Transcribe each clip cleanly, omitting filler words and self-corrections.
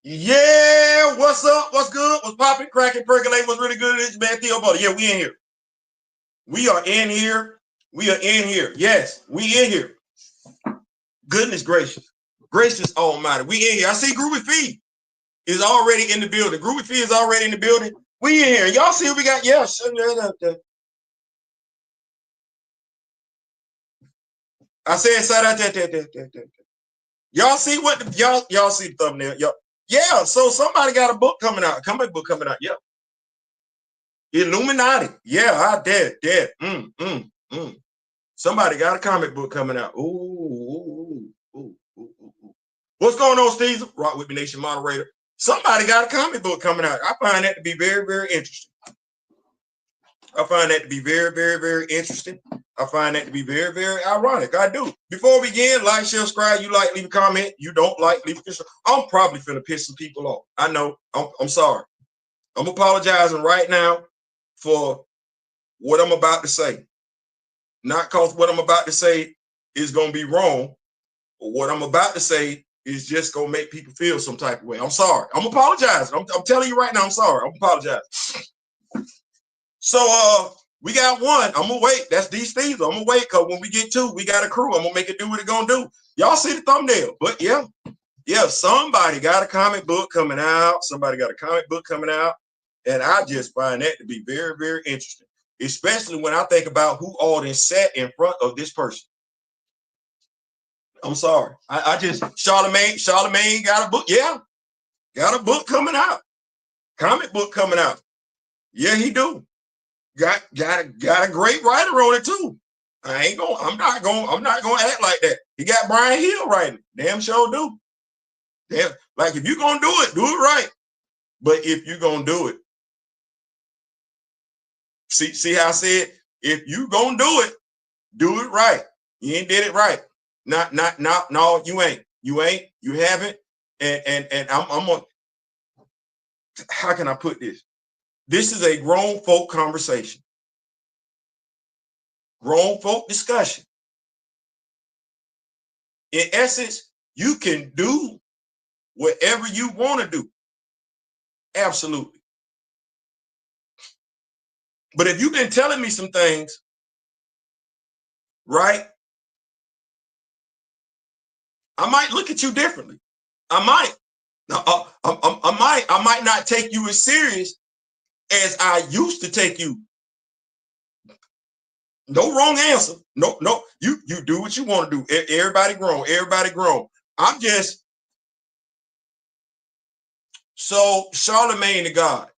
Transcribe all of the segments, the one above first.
Yeah, what's up? What's good? What's popping, cracking, percolating? What's really good? It's man Theo Butter. Yeah, we in here. We are in here. We are in here. Yes, we in here. Goodness gracious. Gracious Almighty. We in here. I see Groovy Feed is already in the building. Groovy Feed is already in the building. We in here. Y'all see what we got? Yeah. I said inside out there. Y'all see what y'all see the thumbnail. Y'all. Yeah, so somebody got a book coming out, a comic book coming out. Yeah. Illuminati. Yeah, I did. Somebody got a comic book coming out. Ooh. What's going on, Steve? Rock with me Nation moderator. Somebody got a comic book coming out. I find that to be very, very interesting. I find that to be very, very, very interesting. I find that to be very, very ironic. I do. Before we begin, like, share, subscribe. You like, leave a comment. You don't like, leave a comment. I'm probably finna piss some people off. I know. I'm sorry. I'm apologizing right now for what I'm about to say. Not because what I'm about to say is going to be wrong, but what I'm about to say is just going to make people feel some type of way. I'm sorry. I'm apologizing. I'm telling you right now, I'm sorry. I'm apologizing. So we got one. I'm gonna wait. That's these things. I'm gonna wait because when we get two, we got a crew. I'm gonna make it do what it's gonna do. Y'all see the thumbnail, but yeah, somebody got a comic book coming out. Somebody got a comic book coming out, and I just find that to be very, very interesting, especially when I think about who all then sat in front of this person. I'm sorry. I just Charlemagne got a book. Yeah, got a book coming out. Comic book coming out. Yeah, he do. Got a great writer on it too. I'm not gonna act like that. He got Bryan Hill writing. Damn sure do. Damn, like if you're gonna do it right. But if you're gonna do it, see how I said, if you gonna do it right. You ain't did it right. No, you ain't. You haven't. And I'm on. How can I put this? This is a grown folk conversation. Grown folk discussion. In essence, you can do whatever you want to do. Absolutely. But if you've been telling me some things, right, I might look at you differently. I might. I might not take you as serious as I used to take you. No wrong answer. No. You do what you want to do. Everybody grown. I'm just so Charlemagne the God.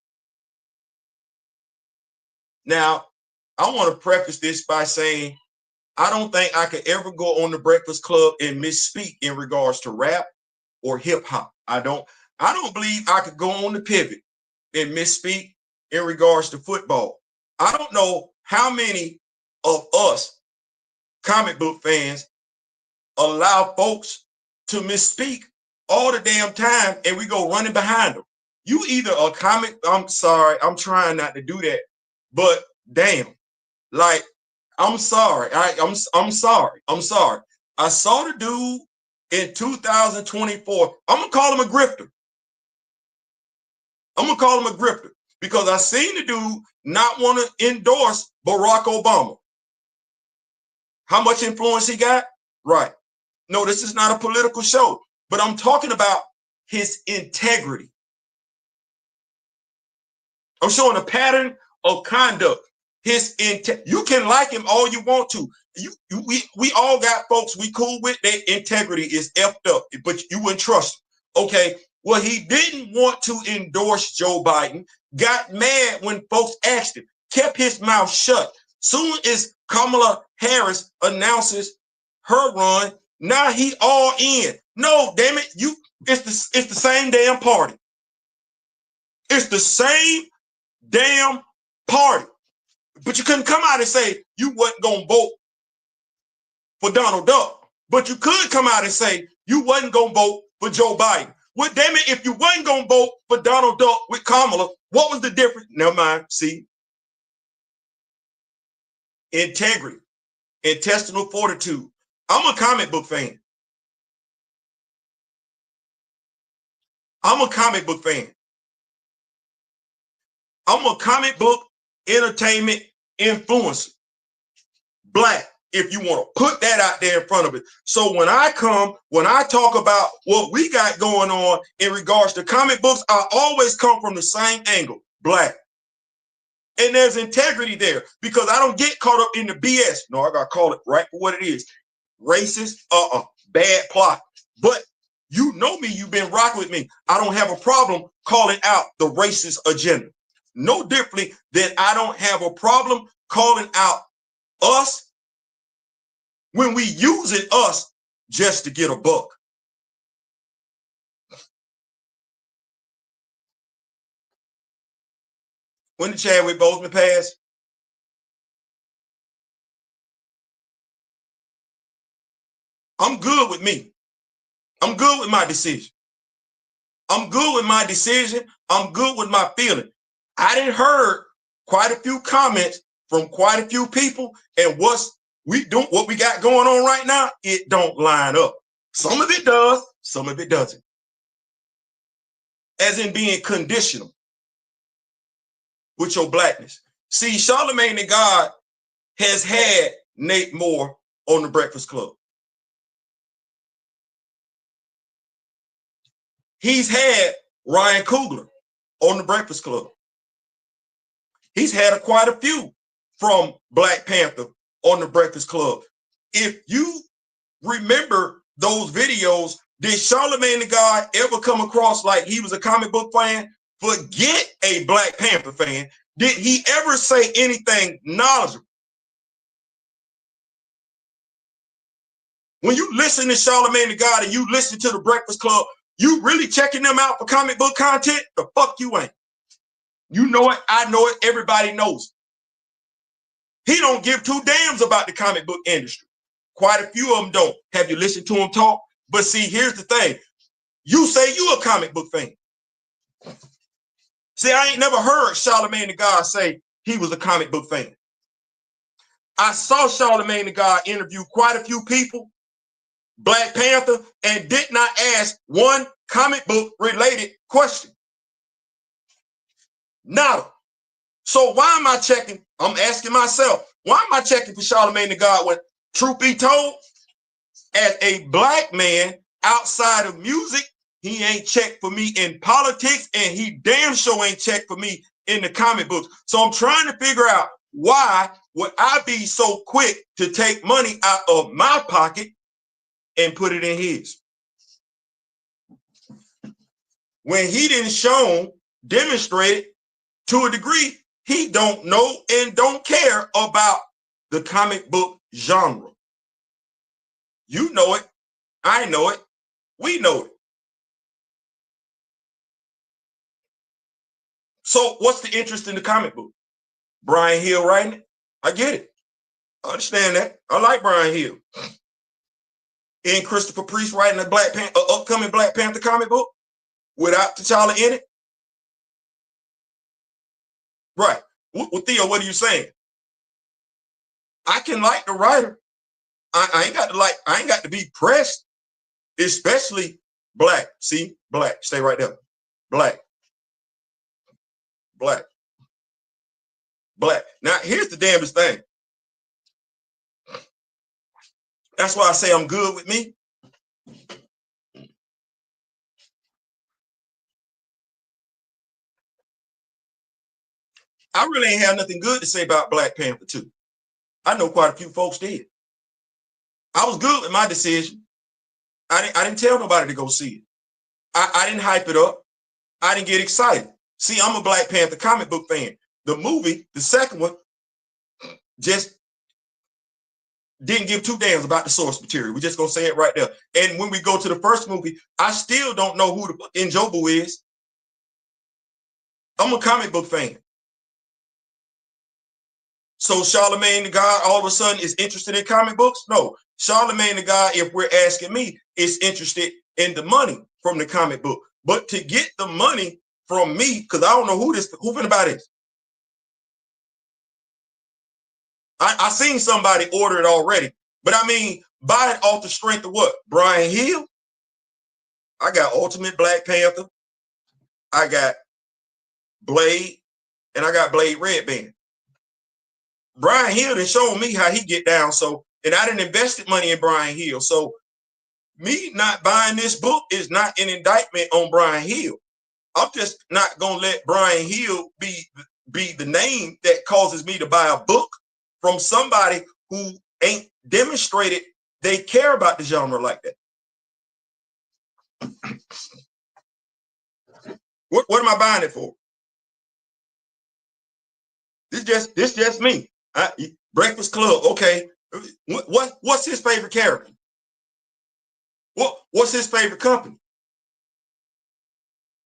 Now, I want to preface this by saying I don't think I could ever go on the Breakfast Club and misspeak in regards to rap or hip hop. I don't believe I could go on the pivot and misspeak in regards to football. I don't know how many of us comic book fans allow folks to misspeak all the damn time and we go running behind them. You either a comic, I'm sorry, I'm trying not to do that, but damn, like, I'm sorry. I'm sorry. I saw the dude in 2024. I'm gonna call him a grifter. Because I seen the dude not want to endorse Barack Obama. How much influence he got? Right. No, this is not a political show, but I'm talking about his integrity. I'm showing a pattern of conduct. You can like him all you want to. We all got folks we cool with. Their integrity is effed up, but you wouldn't trust him. Okay. Well, he didn't want to endorse Joe Biden, got mad when folks asked him, kept his mouth shut. Soon as Kamala Harris announces her run, now he all in. No, damn it, it's the same damn party. It's the same damn party. But you couldn't come out and say you wasn't going to vote for Donald Duck. But you could come out and say you wasn't going to vote for Joe Biden. Well, damn it, if you wasn't going to vote for Donald Duck with Kamala, what was the difference? Never mind. See? Integrity, intestinal fortitude. I'm a comic book fan. I'm a comic book fan. I'm a comic book entertainment influencer. Black, if you want to put that out there in front of it. So when I talk about what we got going on in regards to comic books, I always come from the same angle, Black. And there's integrity there because I don't get caught up in the BS. No, I got to call it right for what it is. Racist, bad plot. But you know me, you've been rocking with me. I don't have a problem calling out the racist agenda. No differently than I don't have a problem calling out us when we using us just to get a buck. When did Chadwick Boseman pass? I'm good with me. I'm good with my decision. I'm good with my decision. I'm good with my feeling. I didn't heard quite a few comments from quite a few people, and what we got going on right now, it don't line up. Some of it does, some of it doesn't. As in being conditional with your blackness. See, Charlemagne the God has had Nate Moore on the Breakfast Club. He's had Ryan Coogler on the Breakfast Club. He's had quite a few from Black Panther on the Breakfast Club. If you remember those videos, did Charlemagne the God ever come across like he was a comic book fan? Forget a Black Panther fan. Did he ever say anything knowledgeable? When you listen to Charlemagne the God and you listen to the Breakfast Club, you really checking them out for comic book content? The fuck you ain't. You know it, I know it, everybody knows it. He don't give two damns about the comic book industry. Quite a few of them don't. Have you listened to him talk? But see, here's the thing. You say you a comic book fan. See, I ain't never heard Charlemagne the God say he was a comic book fan. I saw Charlemagne the God interview quite a few people, Black Panther, and did not ask one comic book related question. Nada. So why am I checking? I'm asking myself, why am I checking for Charlemagne the God when, truth be told, as a black man outside of music, he ain't checked for me in politics, and he damn sure ain't checked for me in the comic books. So I'm trying to figure out, why would I be so quick to take money out of my pocket and put it in his? When he didn't demonstrated to a degree, he don't know and don't care about the comic book genre. You know it, I know it, we know it. So what's the interest in the comic book? Bryan Hill writing it? I get it. I understand that. I like Bryan Hill. And Christopher Priest writing a upcoming Black Panther comic book without T'Challa in it? Right. Well, Theo, what are you saying? I can like the writer. I ain't got to be pressed, especially Black. See, Black. Stay right there. Black. Black. Black. Now, here's the damnest thing. That's why I say I'm good with me. I really ain't have nothing good to say about Black Panther 2. I know quite a few folks did. I was good with my decision. I didn't tell nobody to go see it. I didn't hype it up. I didn't get excited. See, I'm a Black Panther comic book fan. The movie, the second one, just didn't give two damns about the source material. We're just gonna say it right there. And when we go to the first movie, I still don't know who the Njobu is. I'm a comic book fan. So Charlemagne the God all of a sudden is interested in comic books? No. Charlemagne the God, if we're asking me, is interested in the money from the comic book. But to get the money from me, because I don't know who finna buy this. I seen somebody order it already. But I mean, buy it off the strength of what? Bryan Hill? I got Ultimate Black Panther. I got Blade, and I got Blade Red Band. Bryan Hill done showed me how he get down. So, and I done invested money in Bryan Hill. So me not buying this book is not an indictment on Bryan Hill. I'm just not gonna let Bryan Hill be the name that causes me to buy a book from somebody who ain't demonstrated they care about the genre like that. What am I buying it for? This just me. Breakfast Club. Okay. What's his favorite character? What's his favorite company?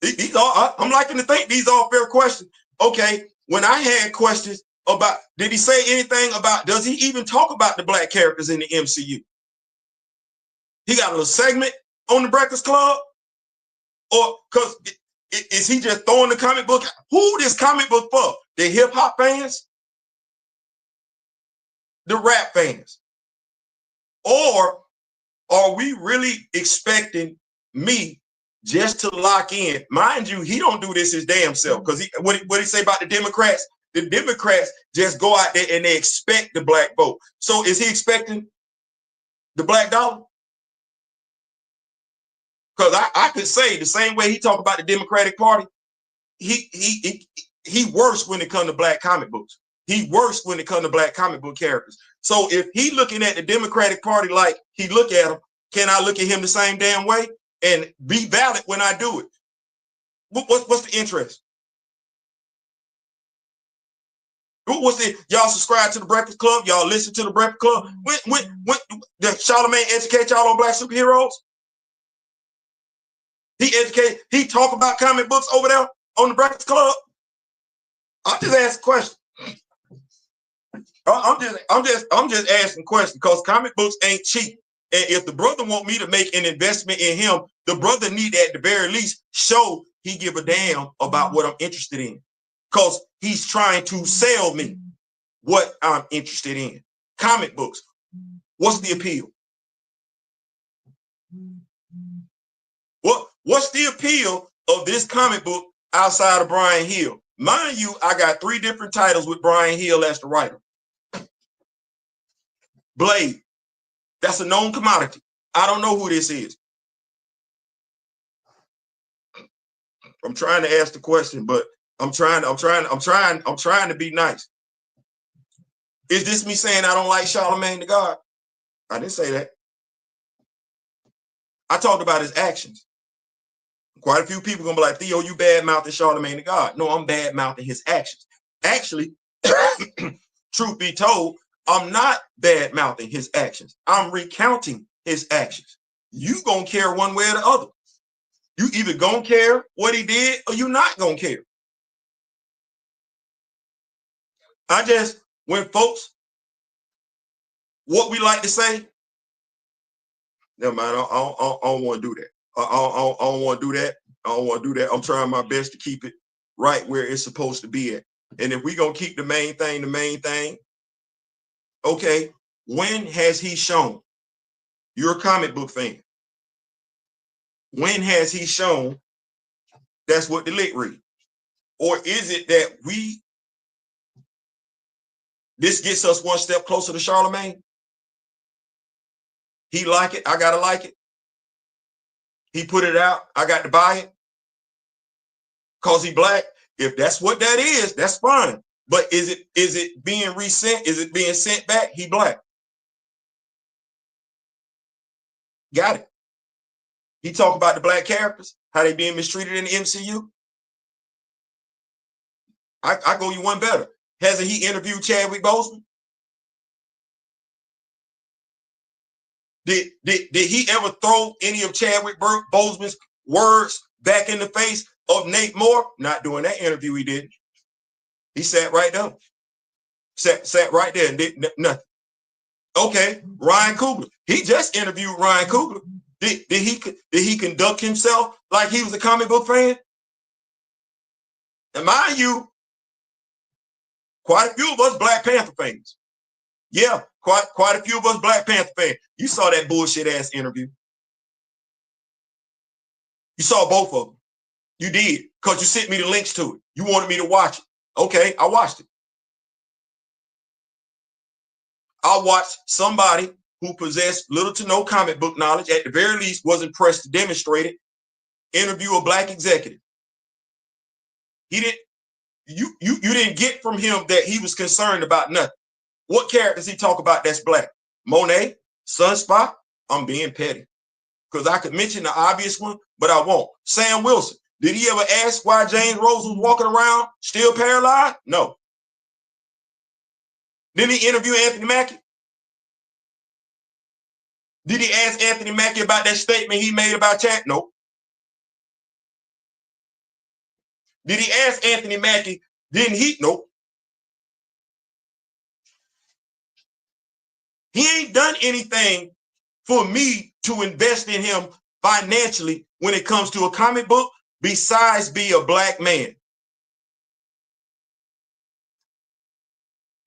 These all, I'm liking to think these are fair questions. Okay. When I had questions about, did he say anything about, does he even talk about the black characters in the MCU? He got a little segment on the Breakfast Club? Or because is he just throwing the comic book? Who this comic book for? The hip hop fans? The rap fans? Or are we really expecting me just to lock in? Mind you, he don't do this his damn self, because what he say about the Democrats? The Democrats just go out there and they expect the black vote. So is he expecting the black dollar? Because I could say the same way he talk about the Democratic Party, he worse when it comes to black comic books. He worse when it comes to black comic book characters. So if he looking at the Democratic Party like he look at them, can I look at him the same damn way and be valid when I do it? What's the interest? What's the, y'all subscribe to the Breakfast Club? Y'all listen to the Breakfast Club? When does Charlemagne educate y'all on black superheroes? He talk about comic books over there on the Breakfast Club. I'm just asking questions. I'm just asking questions, because comic books ain't cheap. And if the brother want me to make an investment in him, the brother need to, at the very least, show he give a damn about what I'm interested in, because he's trying to sell me what I'm interested in. Comic books. What's the appeal? What's the appeal of this comic book outside of Bryan Hill? Mind you, I got 3 different titles with Bryan Hill as the writer. Blade, that's a known commodity. I don't know who this is. I'm trying to ask the question, but I'm trying to be nice. Is this me saying I don't like Charlemagne the God? I didn't say that. I talked about his actions. Quite a few people gonna be like, Theo, you bad mouthing Charlemagne the God. No, I'm bad mouthing his actions. Actually, truth be told, I'm not bad mouthing his actions. I'm recounting his actions. You gonna care one way or the other. You either gonna care what he did, or you not gonna care. When folks, what we like to say, never mind, I don't want to do that. I don't want to do that. I don't want to do that. I'm trying my best to keep it right where it's supposed to be at. And if we gonna keep the main thing, okay, when has he shown? You're a comic book fan. When has he shown that's what the lick read? Or is it that this gets us one step closer to Charlemagne? He like it, I gotta like it. He put it out, I got to buy it because he black. If that's what that is, that's fine. But is it being resent? Is it being sent back? He black. Got it. He talk about the black characters, how they being mistreated in the MCU. I go you one better. Hasn't he interviewed Chadwick Boseman? Did he ever throw any of Chadwick Boseman's words back in the face of Nate Moore? Not during that interview, he didn't. He sat right there. Sat right there and did nothing. Okay, Ryan Coogler. He just interviewed Ryan Coogler. Did he conduct himself like he was a comic book fan? And mind you, quite a few of us Black Panther fans. Yeah, quite a few of us Black Panther fans. You saw that bullshit ass interview. You saw both of them. You did. because you sent me the links to it. You wanted me to watch it. Okay, I watched it. I watched somebody who possessed little to no comic book knowledge, at the very least wasn't pressed to demonstrate it, interview a black executive. He didn't, you didn't get from him that he was concerned about nothing. What characters he talk about that's black? Monet, Sunspot. I'm being petty because I could mention the obvious one, but I won't. Sam Wilson. Did he ever ask why James Rose was walking around still paralyzed? No. Didn't he interview Anthony Mackie? Did he ask Anthony Mackie about that statement he made about Chad? No. Did he ask Anthony Mackie? Didn't he? Nope. He ain't done anything for me to invest in him financially when it comes to a comic book besides be a black man.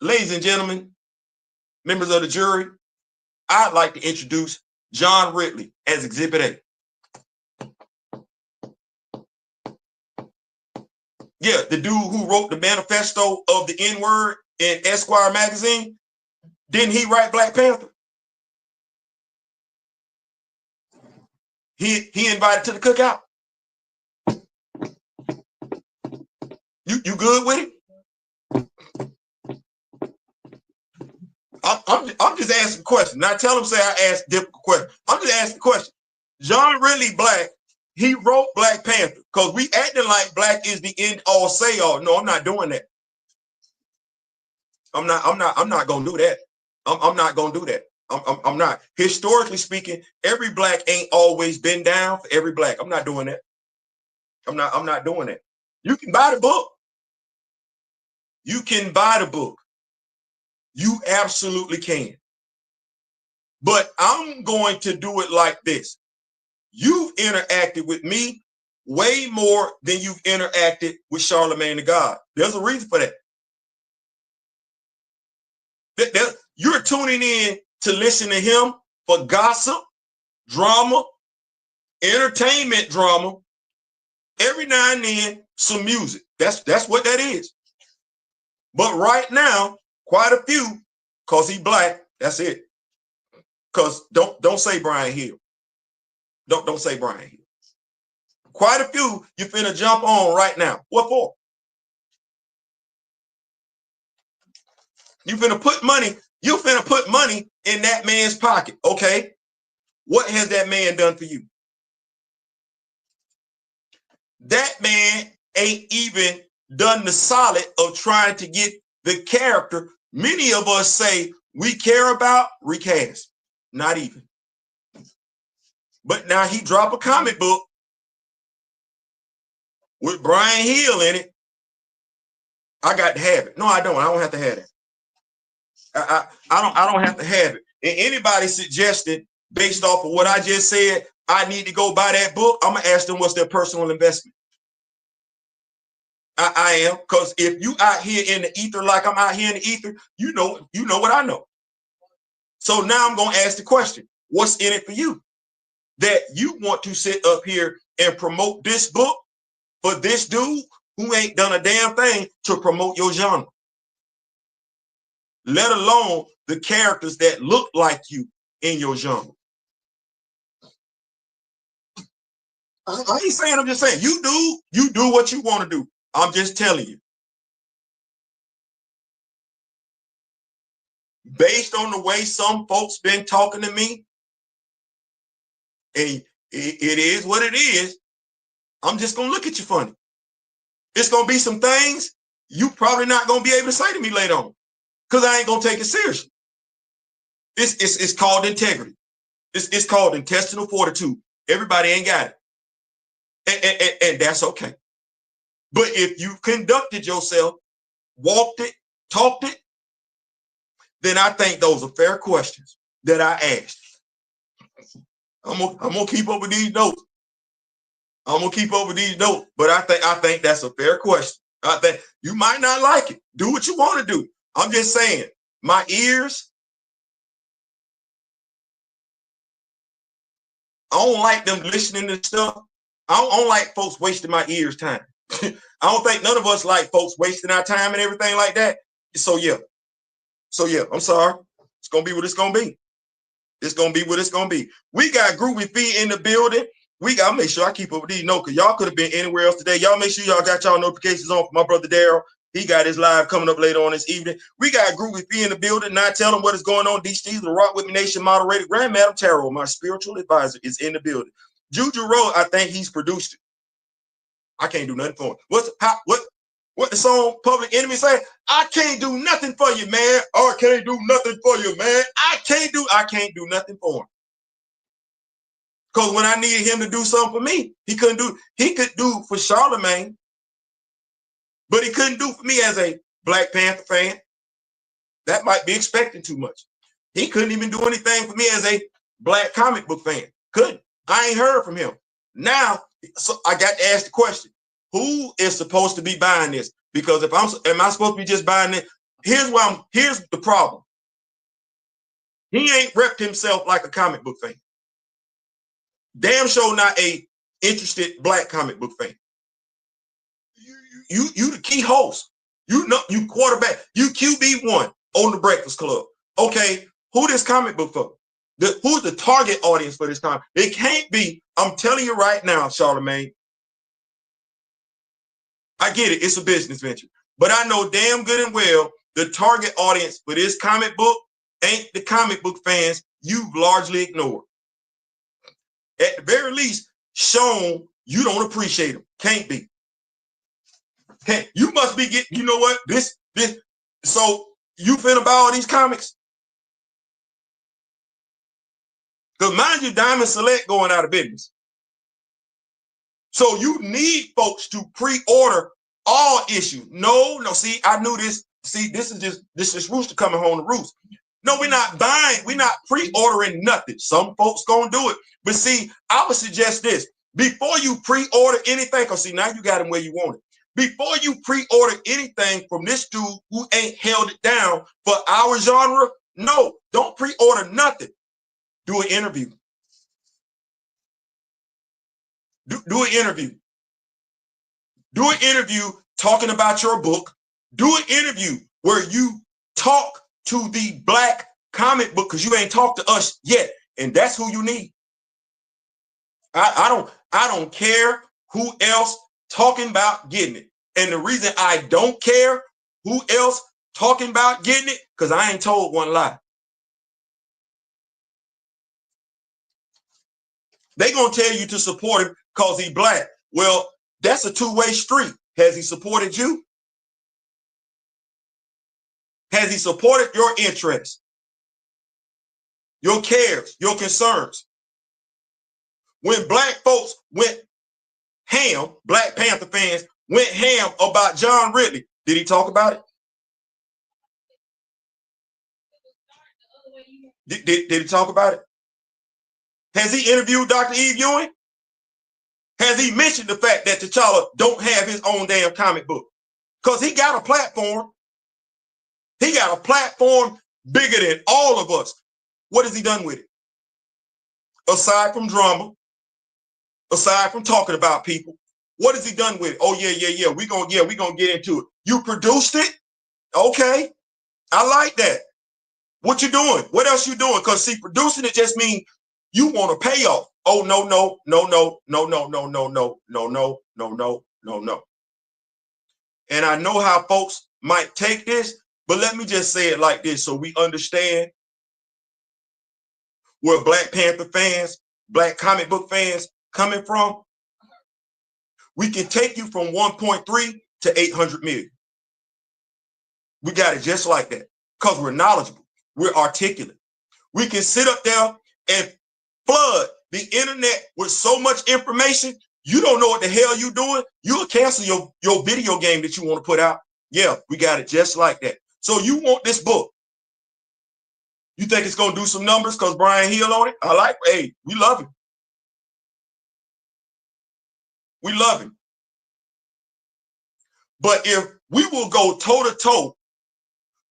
Ladies and gentlemen, members of the jury, I'd like to introduce John Ridley as Exhibit A. Yeah, the dude who wrote the manifesto of the N-word in Esquire Magazine. Didn't he write Black Panther? He invited to the cookout. You good with it? I'm just asking questions. Now tell him say I asked difficult questions. I'm just asking questions. John Ridley Black, he wrote Black Panther because we acting like black is the end all say all. No, I'm not doing that. I'm not gonna do that. I'm not gonna do that. I'm not. Historically speaking, every black ain't always been down for every black. I'm not doing that. I'm not doing that. You can buy the book. You can buy the book. You absolutely can. But I'm going to do it like this. You've interacted with me way more than you've interacted with Charlemagne the God. There's a reason for that. You're tuning in to listen to him for gossip, drama, entertainment drama, every now and then some music. That's what that is. But right now, quite a few, because he black, that's it. Because don't say Bryan Hill. Don't say Bryan Hill. Quite a few you finna jump on right now. What for? You finna put money in that man's pocket. Okay. What has that man done for you? That man ain't even done the solid of trying to get the character many of us say we care about recast. Not even. But now he dropped a comic book with Bryan Hill in it. I got to have it. No, I don't. I don't have to have it. I don't have to have it. And anybody suggested based off of what I just said, I need to go buy that book, I'm gonna ask them what's their personal investment. I am, because if you out here in the ether like I'm out here in the ether, you know what I know. So now I'm gonna ask the question: what's in it for you that you want to sit up here and promote this book for this dude who ain't done a damn thing to promote your genre? Let alone the characters that look like you in your genre. I ain't saying, I'm just saying, you do what you want to do. I'm just telling you. Based on the way some folks been talking to me, and it is what it is, I'm just going to look at you funny. It's going to be some things you probably not going to be able to say to me later on because I ain't going to take it seriously. It's called integrity. It's called intestinal fortitude. Everybody ain't got it. And that's okay. But if you conducted yourself, walked it, talked it, then I think those are fair questions that I asked. I'm gonna keep up with these notes. But I think that's a fair question. I think you might not like it. Do what you want to do. I'm just saying, my ears, I don't like them listening to stuff. I don't like folks wasting my ears' time. I don't think none of us like folks wasting our time and everything like that. So yeah. I'm sorry. It's gonna be what it's gonna be. It's gonna be what it's gonna be. We got Groovy Fee in the building. We got, make sure I keep up with these notes because y'all could have been anywhere else today. Y'all make sure y'all got y'all notifications on for my brother Daryl. He got his live coming up later on this evening. We got Groovy Fee in the building. Now tell them what is going on. D. Steve, the Rock With Me Nation moderator, Grand Madam Tarot, my spiritual advisor, is in the building. Juju Rowe, I think he's produced it. I can't do nothing for him. What the song Public Enemy say? I can't do nothing for you, man. I can't do nothing for you, man. I can't do nothing for him. Because when I needed him to do something for me, he could do for Charlemagne, but he couldn't do for me as a Black Panther fan. That might be expecting too much. He couldn't even do anything for me as a Black comic book fan. Couldn't. I ain't heard from him. Now, so I got to ask the question, who is supposed to be buying this? Because if am I supposed to be just buying it? Here's the problem. He ain't repped himself like a comic book fan. Damn sure not a interested Black comic book fan. You the key host. You know, you quarterback. You QB1 on the Breakfast Club. Okay, who this comic book for? Who's the target audience for this time? It can't be. I'm telling you right now, Charlemagne. I get it. It's a business venture, but I know damn good and well the target audience for this comic book ain't the comic book fans you've largely ignored. At the very least, shown you don't appreciate them. Can't be. You must be getting, you know what? This. So you finna buy all these comics? Because mind you, Diamond Select going out of business. So you need folks to pre-order all issues. No, see, I knew this. See, this is Rooster coming home to roost. No, we're not buying, we're not pre-ordering nothing. Some folks gonna do it. But see, I would suggest this. Before you pre-order anything, because see, now you got him where you want it. Before you pre-order anything from this dude who ain't held it down for our genre, no, don't pre-order nothing. Do an interview. Do an interview. Do an interview talking about your book. Do an interview where you talk to the Black comic book, because you ain't talked to us yet, and that's who you need. I don't care who else talking about getting it, and the reason I don't care who else talking about getting it, because I ain't told one lie. They gonna tell you to support him because he Black. Well, that's a two-way street. Has he supported you? Has he supported your interests, your cares, your concerns? When Black folks went ham, Black Panther fans went ham about John Ridley, did he talk about it? Did he talk about it? Has he interviewed Dr. Eve Ewing? Has he mentioned the fact that T'Challa don't have his own damn comic book? Because he got a platform. He got a platform bigger than all of us. What has he done with it? Aside from drama, aside from talking about people, what has he done with it? Oh, yeah. We're gonna get into it. You produced it? Okay. I like that. What you doing? What else you doing? Because see, producing it just means you want a payoff. Oh, no. And I know how folks might take this, but let me just say it like this so we understand where Black Panther fans, Black comic book fans coming from. We can take you from 1.3 to 800 million. We got it just like that because we're knowledgeable. We're articulate. We can sit up there and flood the internet with so much information, you don't know what the hell you're doing. You'll cancel your video game that you want to put out. Yeah, we got it just like that. So you want this book. You think it's going to do some numbers because Bryan Hill on it? I like, hey, we love him. We love him. But if we will go toe-to-toe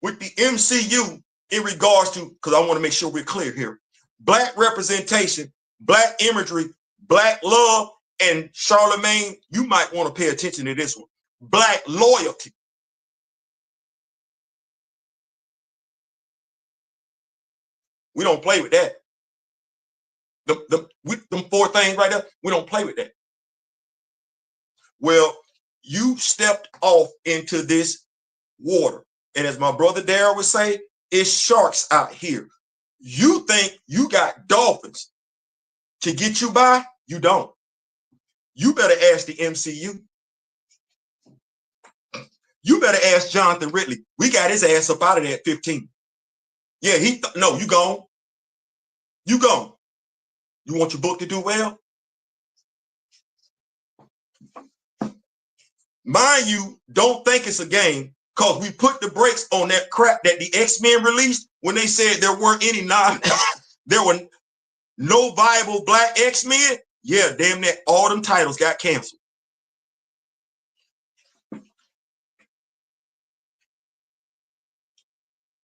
with the MCU in regards to, because I want to make sure we're clear here, Black representation, Black imagery, Black love, And Charlemagne, you might want to pay attention to this one. Black loyalty. We don't play with that. Them four things right there, we don't play with that. Well, you stepped off into this water. And as my brother Darryl would say, it's sharks out here. You think you got dolphins to get you by? You don't. You better ask the MCU. You better ask Jonathan Ridley. We got his ass up out of there at 15. Yeah, no, you gone. You gone. You want your book to do well? Mind you, don't think it's a game, because we put the brakes on that crap that the X-Men released when they said there weren't any there were no viable black X-Men. Yeah, damn that, all them titles got canceled.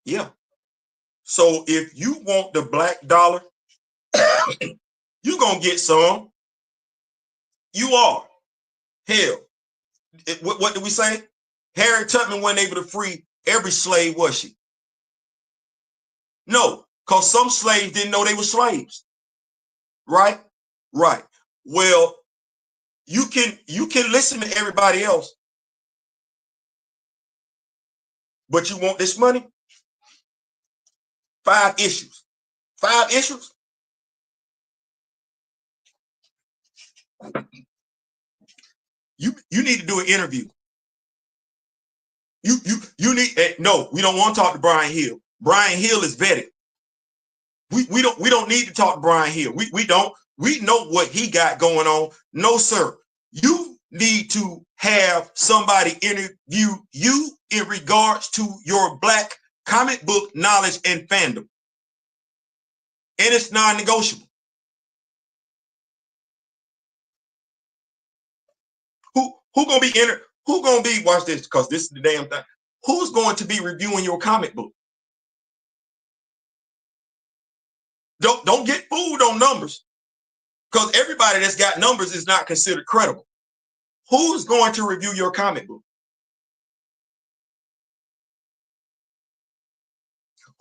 Yeah. So if you want the black dollar, you're going to get some. You are. Hell, what did we say? Harriet Tubman wasn't able to free every slave, was she? No, because some slaves didn't know they were slaves. Right? Right. Well, you can listen to everybody else, but you want this money? 5 issues. 5 issues? You need to do an interview. You need no, we don't want to talk to Bryan Hill. Bryan Hill is vetted. We don't need to talk to Bryan Hill. We don't. We know what he got going on. No, sir. You need to have somebody interview you in regards to your black comic book knowledge and fandom. And it's non-negotiable. Who gonna be who gonna be, watch this, because this is the damn thing. Who's going to be reviewing your comic book? Don't get fooled on numbers, because everybody that's got numbers is not considered credible. Who's going to review your comic book?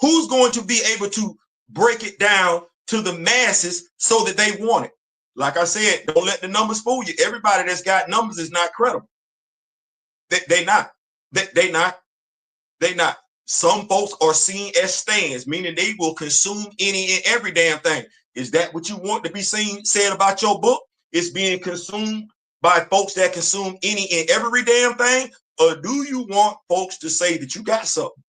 Who's going to be able to break it down to the masses so that they want it? Like I said, don't let the numbers fool you. Everybody that's got numbers is not credible. They not. They not. Some folks are seen as stands, meaning they will consume any and every damn thing. Is that what you want to be said about your book? It's being consumed by folks that consume any and every damn thing? Or do you want folks to say that you got something?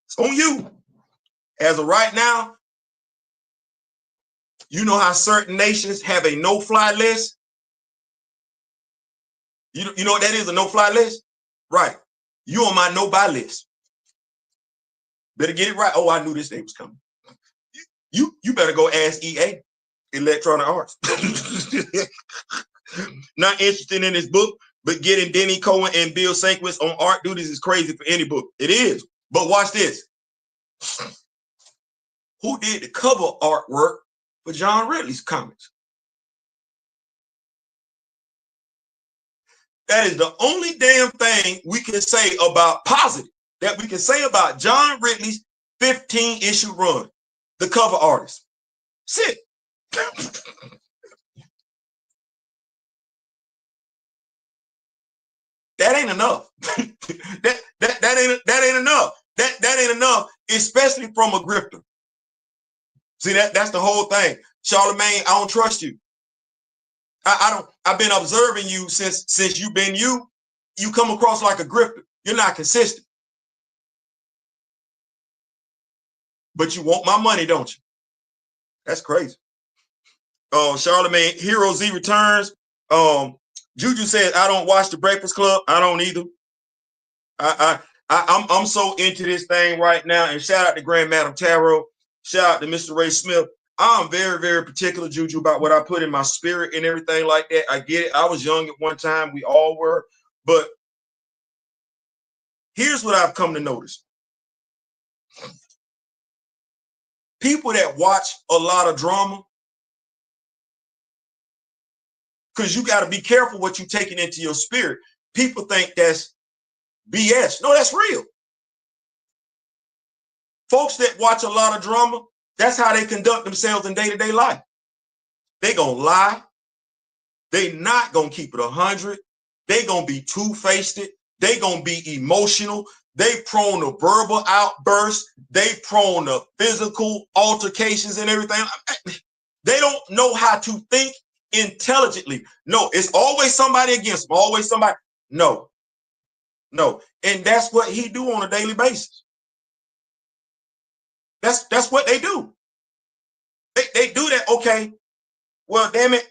It's on you. As of right now, you know how certain nations have a no-fly list? You know what that is, a no-fly list? Right. You on my no-buy list. Better get it right. Oh, I knew this day was coming. You better go ask EA, Electronic Arts. Not interested in this book, but getting Denny Cohen and Bill Sienkiewicz on art duties is crazy for any book. It is. But watch this. Who did the cover artwork for John Ridley's comics? That is the only damn thing we can say about positive, that we can say about John Ridley's 15-issue run, the cover artist. Sit. That ain't enough. that ain't enough. That ain't enough, especially from a grifter. See, that's the whole thing. Charlemagne, I don't trust you. I've been observing you since you've been you. You come across like a grifter. You're not consistent. But you want my money, don't you? That's crazy. Charlemagne, Hero Z returns. Juju says, I don't watch The Breakfast Club. I don't either. I'm so into this thing right now. And shout out to Grand Madam Tarot. Shout out to Mr. Ray Smith. I'm very, very particular, Juju, about what I put in my spirit and everything like that. I get it. I was young at one time. We all were. But here's what I've come to notice. people that watch a lot of drama, because you got to be careful what you're taking into your spirit. People think that's BS. No, that's real. Folks that watch a lot of drama, that's how they conduct themselves in day-to-day life. They gonna lie. They not gonna keep it 100. They gonna be two-faced. They gonna be emotional. They prone to verbal outbursts. They prone to physical altercations and everything. They don't know how to think intelligently. No, it's always somebody against them, always somebody. No. And that's what he do on a daily basis. That's what they do. They do that. Okay, well, damn it.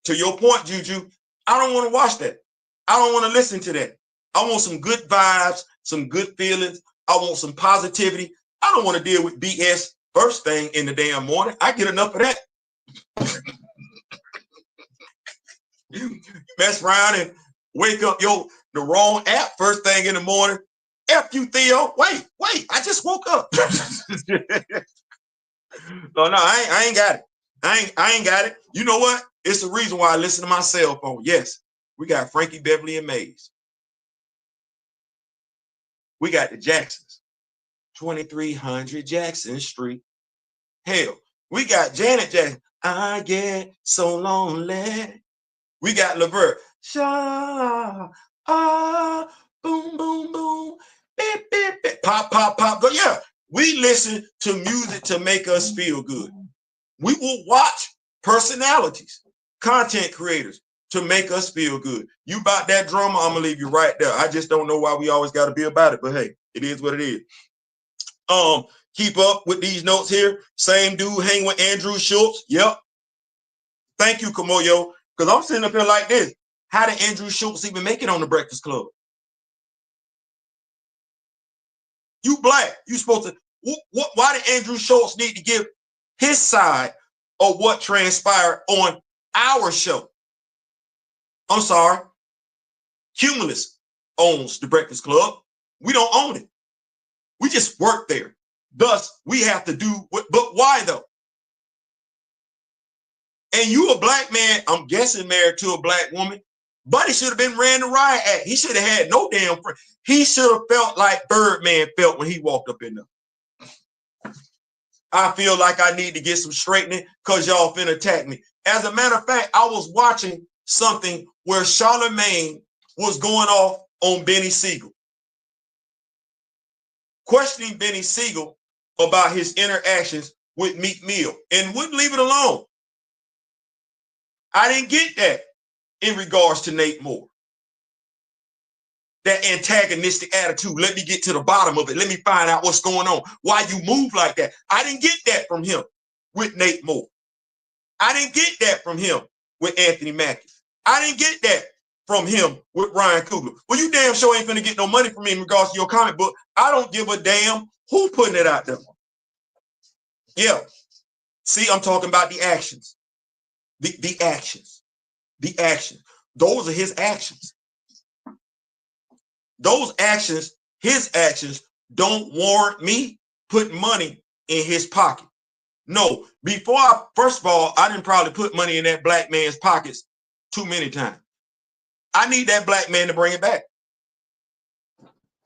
To your point, Juju, I don't want to watch that. I don't want to listen to that. I want some good vibes, some good feelings. I want some positivity. I don't want to deal with BS first thing in the damn morning. I get enough of that. You mess around and wake up the wrong app first thing in the morning. F you, Theo. Wait, I just woke up. No, I ain't got it. I ain't got it. You know what? It's the reason why I listen to my cell phone. Yes, we got Frankie Beverly and Mays. We got the Jacksons, 2300 Jackson Street. Hell, we got Janet Jackson. I get so lonely. We got Levert. Sha, boom, boom, boom, beep, beep, beep, pop, pop, pop. But yeah, we listen to music to make us feel good. We will watch personalities, content creators to make us feel good. You about that drama, I'm gonna leave you right there. I just don't know why we always got to be about it, but hey, it is what it is. Keep up with these notes here. Same dude hang with Andrew Schultz. Yep. Thank you, Kamoyo. Because I'm sitting up here like this. How did Andrew Schultz even make it on the Breakfast Club? You black. You supposed to. Why did Andrew Schultz need to give his side of what transpired on our show? I'm sorry. Cumulus owns the Breakfast Club. We don't own it. We just work there. Thus, we have to do what, but why though? And you a black man, I'm guessing married to a black woman, but he should have been ran the riot act. He should have had no damn friend. He should have felt like Birdman felt when he walked up in there. I feel like I need to get some straightening because y'all finna attack me. As a matter of fact, I was watching something where Charlemagne was going off on Benny Siegel, questioning Benny Siegel about his interactions with Meek Mill and wouldn't leave it alone. I didn't get that in regards to Nate Moore. That antagonistic attitude. Let me get to the bottom of it. Let me find out what's going on. Why you move like that. I didn't get that from him with Nate Moore. I didn't get that from him with Anthony Mackie. I didn't get that from him with Ryan Coogler. Well, you damn sure ain't finna get no money from me in regards to your comic book. I don't give a damn who putting it out there. Yeah. See, I'm talking about the actions. The actions. The actions. Those are his actions. Those actions, his actions, don't warrant me putting money in his pocket. No, first of all, I didn't probably put money in that black man's pockets too many times. I need that black man to bring it back.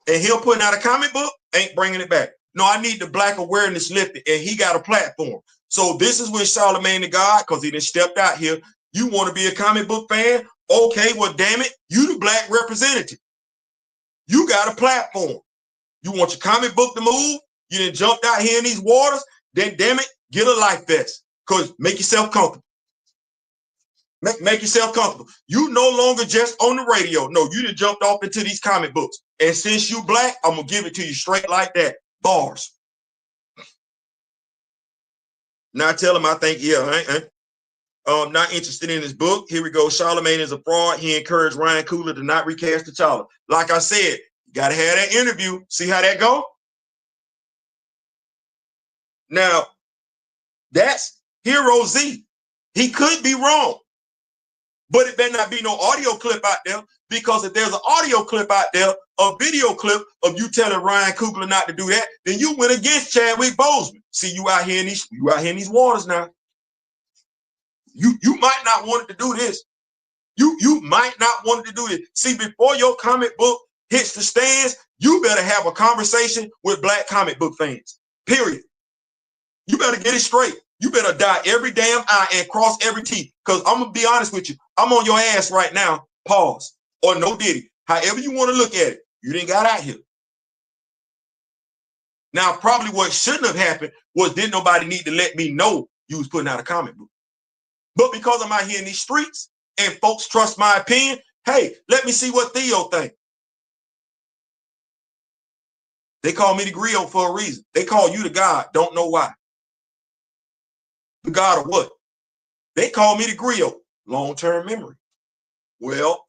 And he'll putting out a comic book, ain't bringing it back. No, I need the black awareness lifted, and he got a platform. So this is when Charlemagne the God, because he done stepped out here. You want to be a comic book fan? Okay, well, damn it, you the black representative. You got a platform. You want your comic book to move? You done jumped out here in these waters? Then, damn it, get a life vest. Because make yourself comfortable. Make yourself comfortable. You no longer just on the radio. No, you done jumped off into these comic books. And since you black, I'm going to give it to you straight like that. Bars. Now I tell him, I think, yeah, not interested in his book. Here we go. Charlemagne is a fraud. He encouraged Ryan Coogler to not recast T'Challa. Like I said, you got to have that interview. See how that go? Now, that's Hero Z. He could be wrong. But it better not be no audio clip out there, because if there's an audio clip out there, a video clip of you telling Ryan Coogler not to do that, then you went against Chadwick Boseman. See, you out here in these waters now. You might not want to do this. You might not want to do this. See, before your comic book hits the stands, you better have a conversation with black comic book fans. Period. You better get it straight. You better dot every damn I and cross every T. Because I'm going to be honest with you. I'm on your ass right now. Pause. Or no diddy. However you want to look at it. You didn't got out here. Now, probably what shouldn't have happened was didn't nobody need to let me know you was putting out a comic book. But because I'm out here in these streets and folks trust my opinion, hey, let me see what Theo think. They call me the griot for a reason. They call you the God. Don't know why. The God of what? They call me the griot. Long-term memory. Well,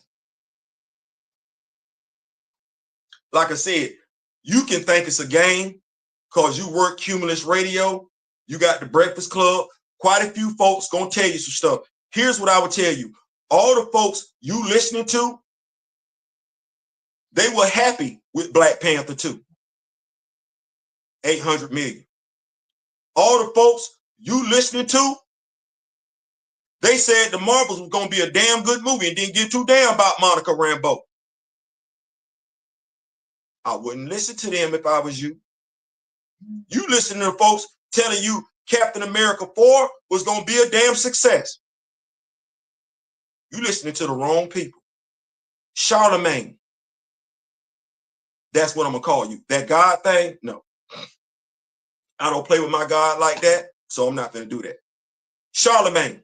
like I said, you can think it's a game because you work Cumulus Radio. You got the Breakfast Club. Quite a few folks gonna tell you some stuff. Here's what I would tell you. All the folks you listening to, they were happy with Black Panther 2. 800 million. All the folks you listening to, they said the Marvels was going to be a damn good movie and didn't give two damn about Monica Rambeau. I wouldn't listen to them if I was you. You listening to folks telling you Captain America 4 was going to be a damn success. You listening to the wrong people. Charlemagne. That's what I'm going to call you. That God thing? No. I don't play with my God like that, so I'm not going to do that. Charlemagne,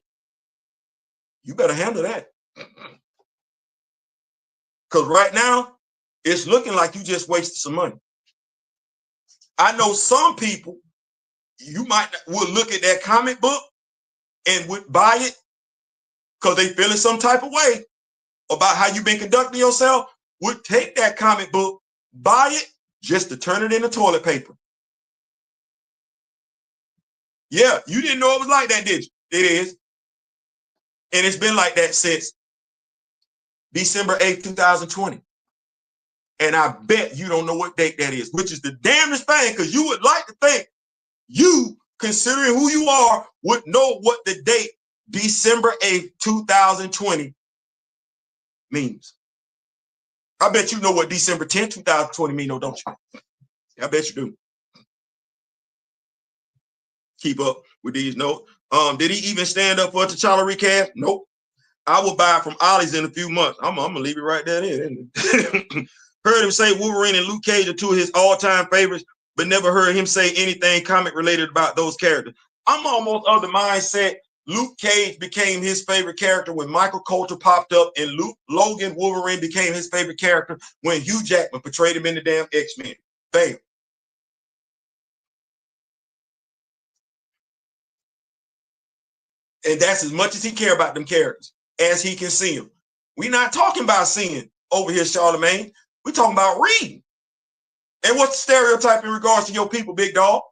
you better handle that. Because right now, it's looking like you just wasted some money. I know some people, you would look at that comic book and would buy it because they feeling some type of way about how you've been conducting yourself, would take that comic book, buy it, just to turn it into toilet paper. Yeah, you didn't know it was like that, did you? It is. And it's been like that since December 8th, 2020. And I bet you don't know what date that is, which is the damnedest thing, because you would like to think you, considering who you are, would know what the date December 8th, 2020 means. I bet you know what December 10th, 2020 means, though, don't you? I bet you do. Keep up with these notes. Did he even stand up for T'Challa recast? Nope. I will buy it from Ollie's in a few months. I'm gonna leave it right there. Heard him say Wolverine and Luke Cage are two of his all-time favorites, but never heard him say anything comic related about those characters. I'm almost of the mindset Luke Cage became his favorite character when Michael Coulter popped up, and Logan Wolverine became his favorite character when Hugh Jackman portrayed him in the damn X-Men. Bam. And that's as much as he care about them characters as he can see them. We're not talking about seeing over here, Charlemagne. We're talking about reading. And what's the stereotype in regards to your people, big dog?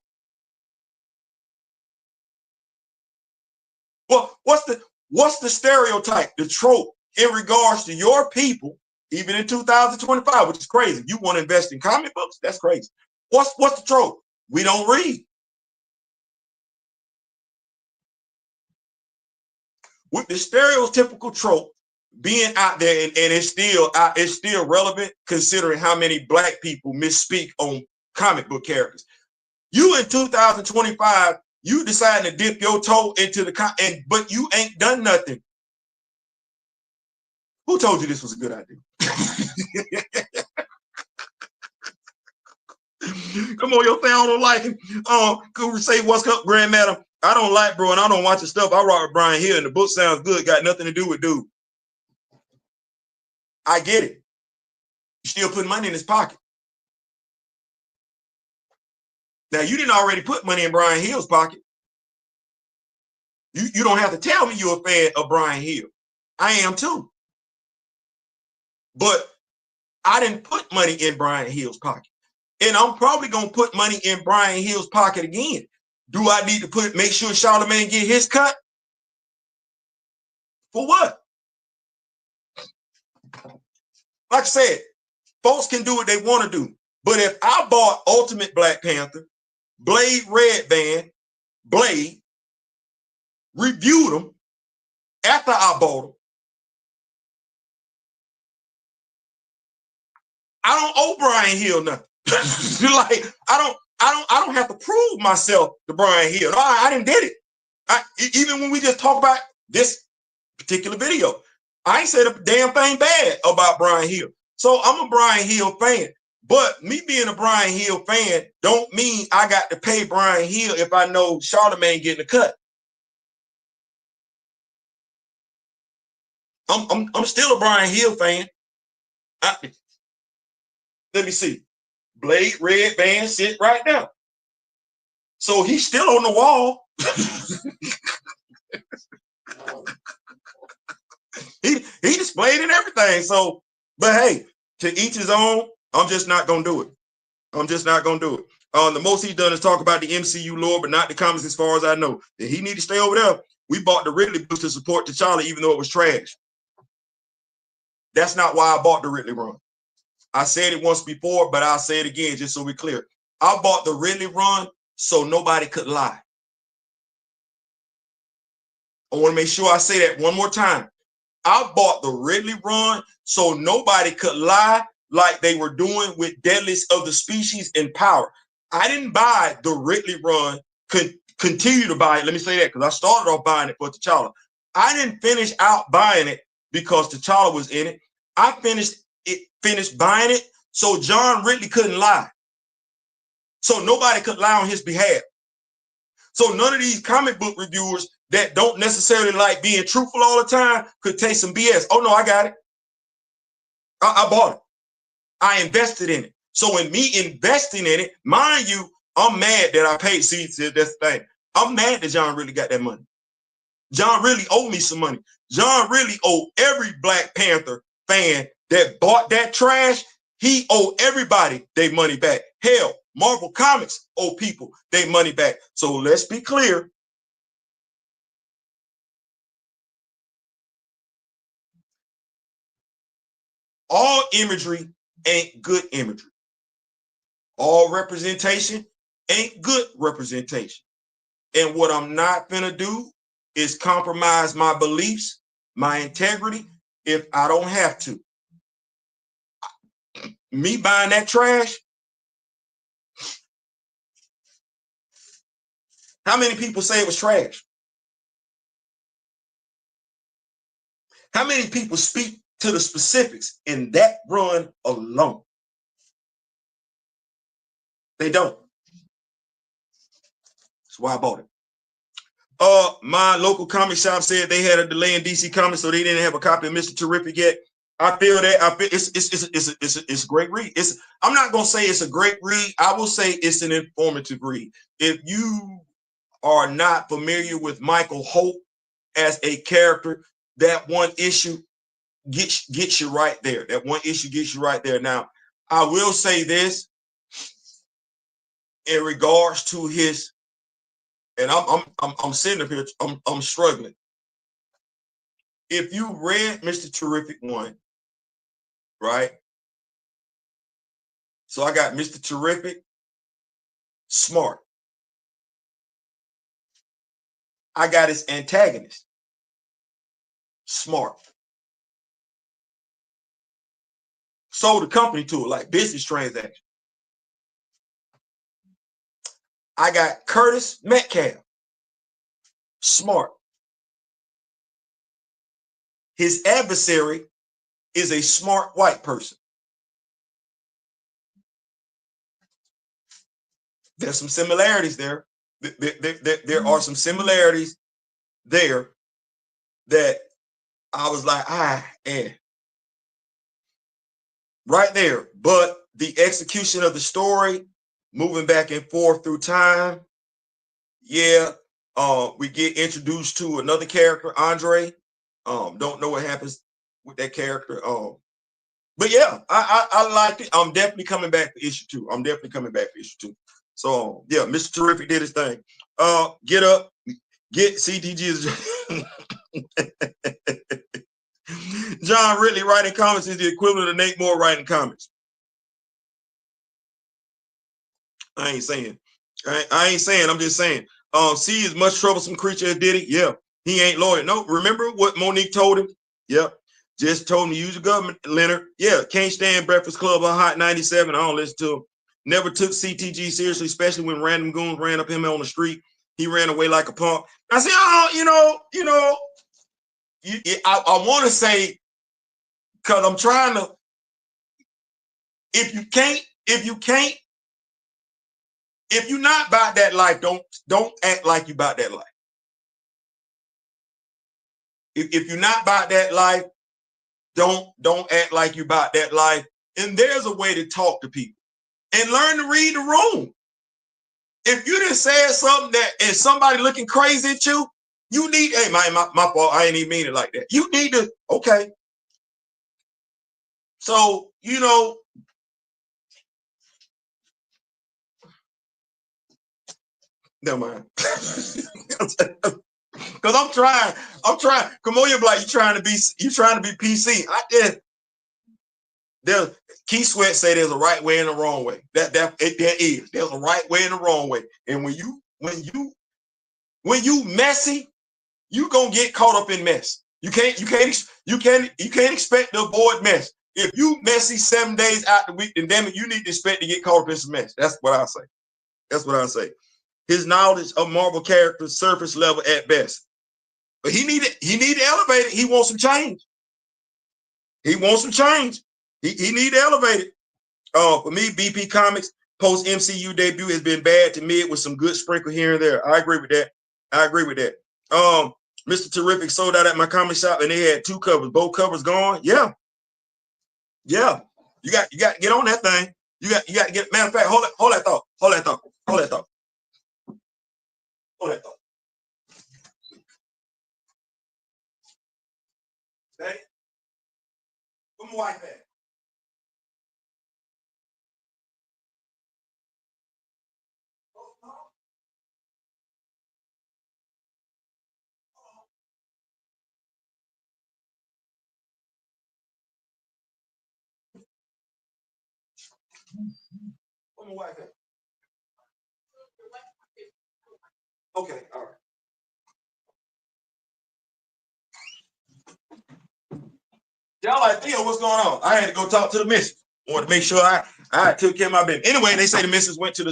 Well, what's the stereotype, the trope in regards to your people, even in 2025, which is crazy. You want to invest in comic books? That's crazy. What's the trope? We don't read. With the stereotypical trope being out there, and it's still relevant considering how many black people misspeak on comic book characters. You in 2025, you deciding to dip your toe into but you ain't done nothing. Who told you this was a good idea? Come on, your family don't like him. Could we say what's up, Grand Madam? I don't like bro, and I don't watch the stuff. I rock with Bryan Hill, and the book sounds good. Got nothing to do with dude. I get it. You still putting money in his pocket. Now, you didn't already put money in Bryan Hill's pocket. You don't have to tell me you're a fan of Bryan Hill. I am too. But I didn't put money in Bryan Hill's pocket. And I'm probably going to put money in Bryan Hill's pocket again. Do I need to make sure Charlemagne get his cut? For what? like I said, folks can do what they want to do. But if I bought Ultimate Black Panther, Blade Red Band, Blade, reviewed them after I bought them, I don't owe Bryan Hill nothing. Like I don't have to prove myself to Bryan Hill. No, I didn't did it. Even when we just talk about this particular video, I ain't said a damn thing bad about Bryan Hill. So I'm a Bryan Hill fan. But me being a Bryan Hill fan don't mean I got to pay Bryan Hill if I know Charlemagne getting a cut. I'm still a Bryan Hill fan. Let me see. Blade Red Band sit right now. So he's still on the wall. he displayed and everything. So, but hey, to each his own. I'm just not gonna do it. I'm just not gonna do it. The most he's done is talk about the MCU lore, but not the comics as far as I know. And he need to stay over there. We bought the Ridley books to support T'Challa, even though it was trash. That's not why I bought the Ridley run. I said it once before, but I'll say it again just so we're clear. I bought the Ridley run so nobody could lie. I want to make sure I say that one more time. I bought the Ridley run so nobody could lie like they were doing with Deadliest of the Species and Power. I didn't buy the Ridley run, continue to buy it. Let me say that because I started off buying it for T'Challa. I didn't finish out buying it because T'Challa was in it. I finished buying it so John Ridley couldn't lie. So nobody could lie on his behalf. So none of these comic book reviewers that don't necessarily like being truthful all the time could take some BS. Oh no, I got it. I bought it. I invested in it. So in me investing in it, mind you, I'm mad that I paid. See, that's the thing. I'm mad that John Ridley got that money. John Ridley owed me some money. John Ridley owed every Black Panther fan that bought that trash. He owed everybody their money back. Hell, Marvel Comics owe people their money back. So let's be clear. All imagery ain't good imagery. All representation ain't good representation. And what I'm not gonna do is compromise my beliefs, my integrity, if I don't have to. Me buying that trash, how many people say it was trash? How many people speak to the specifics in that run alone? They don't. That's why I bought it. My local comic shop said they had a delay in DC Comics, so they didn't have a copy of Mr. Terrific yet. I feel that. I feel it's a great read. I'm not gonna say it's a great read. I will say it's an informative read. If you are not familiar with Michael Holt as a character, that one issue gets you right there. That one issue gets you right there. Now, I will say this in regards to his, and I'm sitting up here, I'm struggling. If you read Mr. Terrific 1, right? So I got Mr. Terrific, smart. I got his antagonist, smart. Sold the company to it, like business transaction. I got Curtis Metcalf, smart. His adversary is a smart white person. There's some similarities there. There are some similarities there that I was like, right there. But the execution of the story, moving back and forth through time, yeah, we get introduced to another character, Andre. Don't know what happens with that character. But yeah, I liked it. I'm definitely coming back for issue 2. I'm definitely coming back for issue 2. So yeah, Mr. Terrific did his thing. Get up, get CTG. John Ridley writing comics is the equivalent of Nate Moore writing comics. I ain't saying. I ain't saying. I'm just saying. C is much troublesome creature as Diddy. Yeah, he ain't loyal. No, remember what Monique told him? Yep. Just told him to use the government, Leonard. Yeah, can't stand Breakfast Club or Hot 97. I don't listen to him. Never took CTG seriously, especially when random goons ran up him on the street. He ran away like a punk. I said, oh, I want to say, because I'm trying to, if you're not about that life, don't act like you about that life. If you're not about that life, don't act like you about that life. And there's a way to talk to people and learn to read the room. If you just said something that is somebody looking crazy at you, you need, hey, my fault, I ain't even mean it like that. You need to, okay. So, never mind. Because I'm trying. Come on, you're like, you trying to be PC. Keith Sweat say there's a right way and a wrong way. There's a right way and a wrong way. And when you messy, you gonna get caught up in mess. You can't expect to avoid mess. If you messy 7 days out the week, then damn it, you need to expect to get caught up in some mess. That's what I say. His knowledge of Marvel characters surface level at best. But he need to elevate it. He wants some change. He need to elevate it. For me, BP Comics post MCU debut has been bad to mid with some good sprinkle here and there. I agree with that. Mr. Terrific sold out at my comic shop and they had 2 covers. Both covers gone. Yeah. You got to get on that thing. You got to get. Matter of fact, hold that thought. Hey, where my wife at? Where my wife at? Okay, all right. Y'all like, Theo, what's going on? I had to go talk to the missus. Wanted to make sure I took care of my business. Anyway, they say the missus went to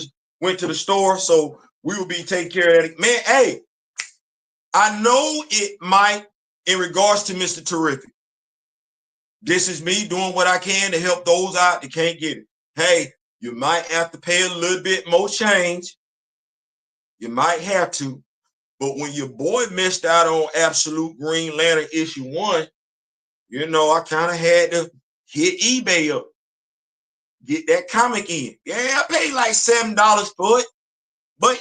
the store, so we will be taking care of it. Man, hey, I know it might, in regards to Mr. Terrific. This is me doing what I can to help those out that can't get it. Hey, you might have to pay a little bit more change. You might have to. But when your boy missed out on Absolute Green Lantern issue 1, I kind of had to hit eBay up, get that comic in. Yeah, I paid like $7 for it. But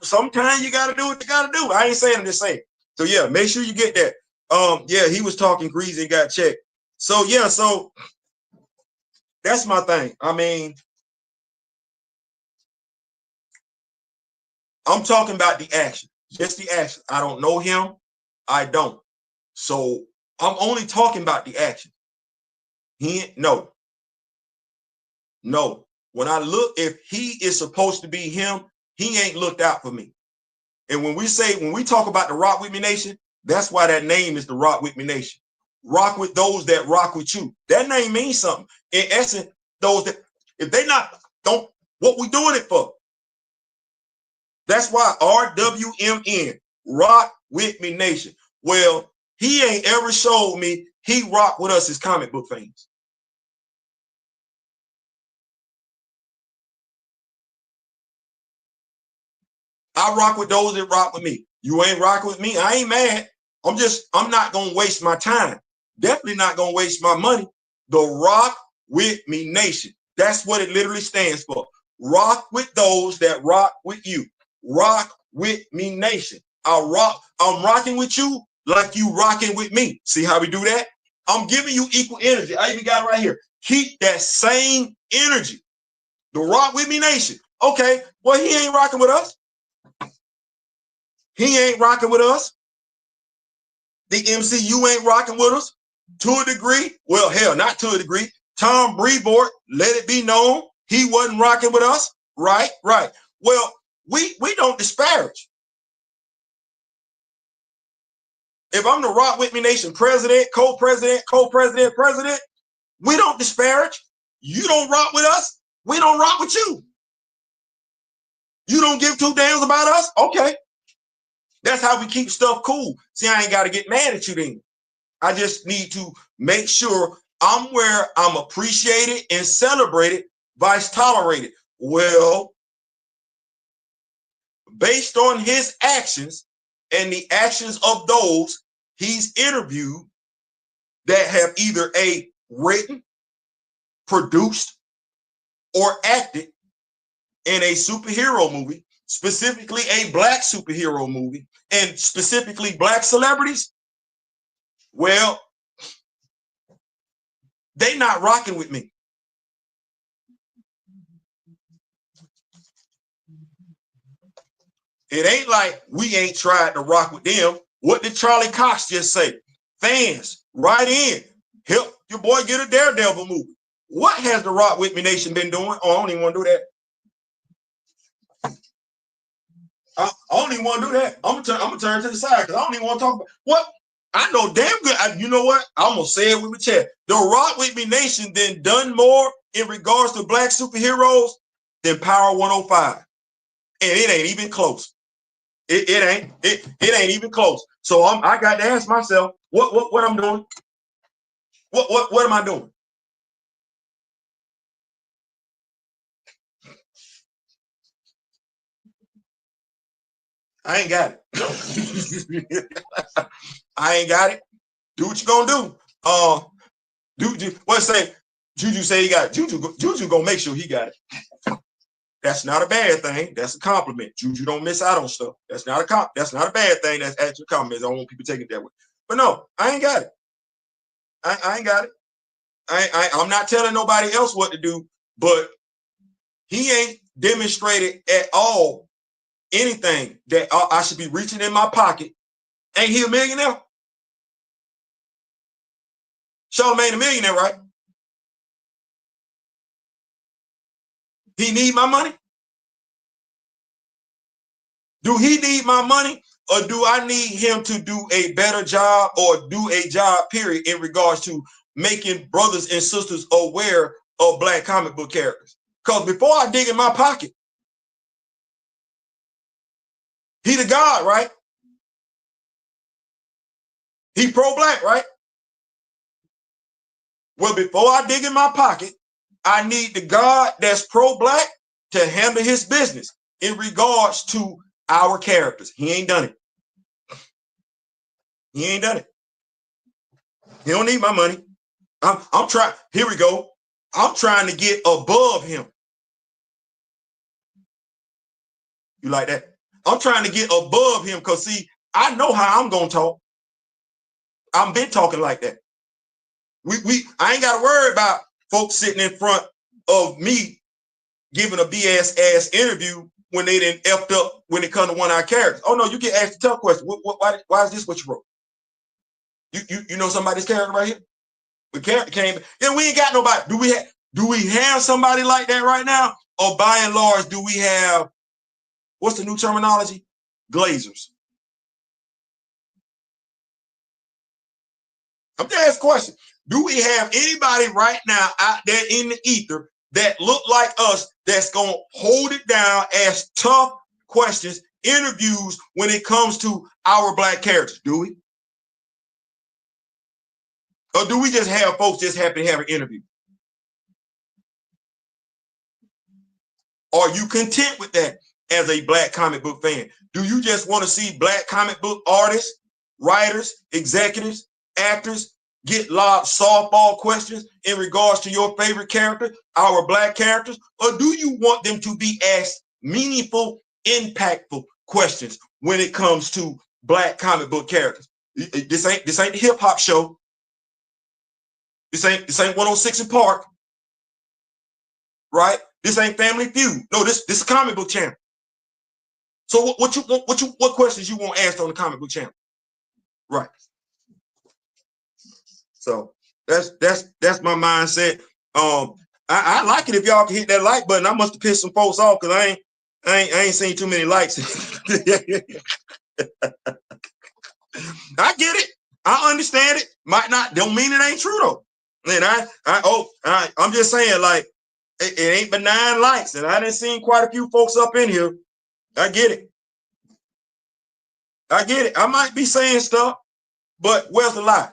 sometimes you gotta do what you gotta do. I ain't saying, I'm just saying. So yeah, make sure you get that. Yeah, he was talking greasy and got checked. So yeah, so that's my thing. I mean, I'm talking about the action, just the action. I don't know him. I don't. So I'm only talking about the action. No. When I look, if he is supposed to be him, he ain't looked out for me. And when we talk about the Rock With Me Nation, that's why that name is the Rock With Me Nation. Rock with those that rock with you. That name means something. In essence, those that, if they don't, what we doing it for? That's why RWMN, Rock With Me Nation. Well, he ain't ever showed me he rock with us as comic book fans. I rock with those that rock with me. You ain't rocking with me, I ain't mad. I'm not gonna waste my time. Definitely not gonna waste my money. The Rock With Me Nation. That's what it literally stands for. Rock with those that rock with you. Rock With Me Nation. I'm rocking with you like you rocking with me. See how we do that? I'm giving you equal energy. I even got it right here. Keep that same energy. The Rock With Me Nation. Okay, well, he ain't rocking with us. He ain't rocking with us. The MCU ain't rocking with us. To a degree, well, hell, not to a degree. Tom Brevoort, let it be known, he wasn't rocking with us. Right, right. Well, we don't disparage. If I'm the Rock With Me Nation president, co-president, president, we don't disparage. You don't rock with us, we don't rock with you. You don't give two damns about us? Okay. That's how we keep stuff cool. See, I ain't got to get mad at you then. I just need to make sure I'm where I'm appreciated and celebrated, vice tolerated. Well, based on his actions and the actions of those he's interviewed that have either A, written, produced, or acted in a superhero movie, specifically a black superhero movie, and specifically black celebrities, well, they not rocking with me. It ain't like we ain't tried to rock with them. What did Charlie Cox just say? Fans, write in. Help your boy get a Daredevil movie. What has the Rock With Me Nation been doing? Oh, I don't even want to do that. I don't even want to do that. I'm gonna turn to the side because I don't even want to talk about what I know damn good. You know what? I'm gonna say it with my chest. The Rock With Me Nation then done more in regards to black superheroes than Power 105. And it ain't even close. It ain't even close. So I got to ask myself, what I'm doing? What am I doing? I ain't got it. I ain't got it. Do what you gonna do. What say? Juju say he got it. Juju gonna make sure he got it. That's not a bad thing. That's a compliment. Juju don't miss out on stuff. That's not a bad thing. That's actually a compliment. I don't want people taking it that way. But no, I ain't got it. I ain't got it. I'm not telling nobody else what to do, but he ain't demonstrated at all anything that I should be reaching in my pocket. Ain't he a millionaire? Charlemagne a millionaire, right? He need my money? Do he need my money, or do I need him to do a better job or do a job, period, in regards to making brothers and sisters aware of black comic book characters? Because before I dig in my pocket, he the God, right? He pro-black, right? Well, before I dig in my pocket, I need the God that's pro-black to handle his business in regards to our characters. He ain't done it. He ain't done it. He don't need my money. I'm trying. Here we go. I'm trying to get above him. You like that? I'm trying to get above him because, see, I know how I'm going to talk. I've been talking like that. I ain't got to worry about folks sitting in front of me giving a BS ass interview when they didn't effed up when it comes to one of our characters. Oh no, you get asked a tough question. Why is this what you wrote? You know somebody's character right here? The character came, then we ain't got nobody. Do we have somebody like that right now? Or by and large, do we have, what's the new terminology? Glazers. I'm just asking a question. Do we have anybody right now out there in the ether that look like us that's going to hold it down, ask tough questions, interviews when it comes to our black characters? Do we? Or do we just have folks just happy to have an interview? Are you content with that as a black comic book fan? Do you just want to see black comic book artists, writers, executives, actors get lobbed softball questions in regards to your favorite character, our black characters? Or do you want them to be asked meaningful, impactful questions when it comes to black comic book characters? This ain't the hip hop show. This ain't 106 in Park, right? This ain't Family Feud. No, this is a comic book channel. So what questions you want asked on the comic book channel? Right. So that's my mindset. I like it if y'all can hit that like button. I must have pissed some folks off because I ain't seen too many likes. I get it. I understand it. Might not, don't mean it ain't true though. And I'm just saying, like, it ain't but 9 likes, and I done seen quite a few folks up in here. I get it. I get it. I might be saying stuff, but where's the lie?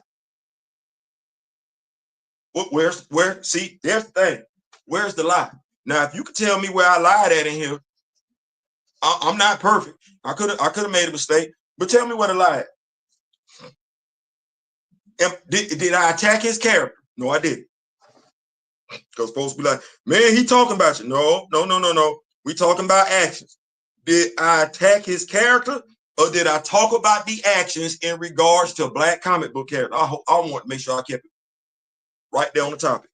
See, there's the thing. Where's the lie? Now, if you could tell me where I lied at in here, I'm not perfect. I could have made a mistake, but tell me where the lie at. Did I attack his character? No, I didn't. Because folks be like, man, he talking about you. No. We talking about actions. Did I attack his character, or did I talk about the actions in regards to Black comic book character? I want to make sure I kept it right there on the topic.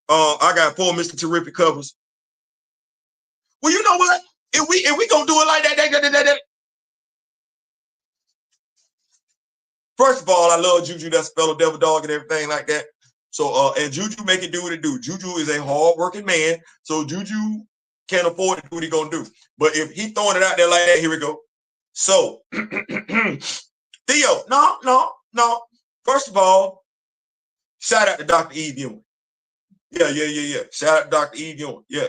I got 4 Mr. Terrific covers. Well, you know what? If we gonna do it like that. First of all, I love Juju. That's a fellow devil dog and everything like that. So, and Juju make it do what it do. Juju is a hard-working man, so Juju can't afford to do what he gonna do. But if he throwing it out there like that, here we go. So, Theo, no. First of all, shout out to Dr. Eve Ewing. Yeah. Shout out to Dr. Eve Ewing. Yeah.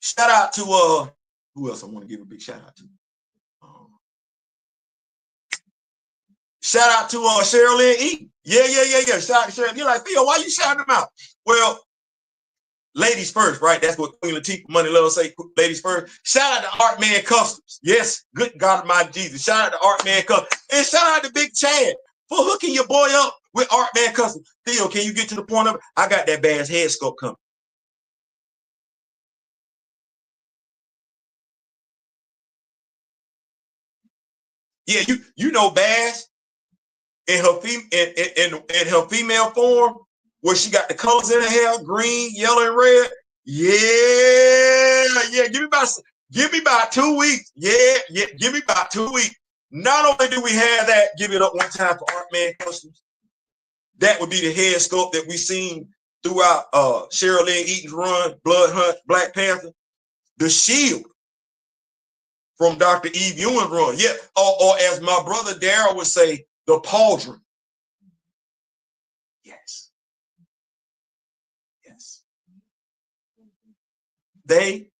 Shout out to who else I want to give a big shout out to? Shout out to Cheryl Eaton. Yeah. Shout out to Cheryl. You're like, Theo, why you shouting them out? Well, ladies first, right? That's what Queen Latifah Money Love say, ladies first. Shout out to Art Man Customs. Yes, good God Almighty Jesus. Shout out to Art Man Customs. And shout out to Big Chad for hooking your boy up with Art Man Customs. Theo, can you get to the point of it? I got that Bass head sculpt coming. Yeah, you know Bass in her female form, where she got the colors in her hair, green, yellow, and red. Yeah. Give me about 2 weeks. Yeah. Give me about 2 weeks. Not only do we have that, give it up one time for Art Man Customs. That would be the head sculpt that we seen throughout Cheryl Lynn Eaton's run, Blood Hunt, Black Panther. The shield from Dr. Eve Ewing's run. Yeah. Or as my brother Daryl would say, the pauldron. Yes. They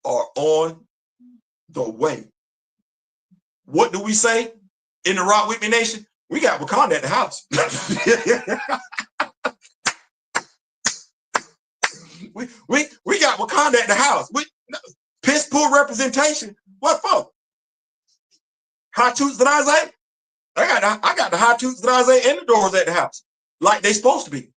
are on the way. What do we say in the Rock With Me Nation? We got Wakanda at the house. we got Wakanda at the house. Piss poor representation. What for? High toots that I say? I got the high toots that I say and the doors at the house, like they supposed to be.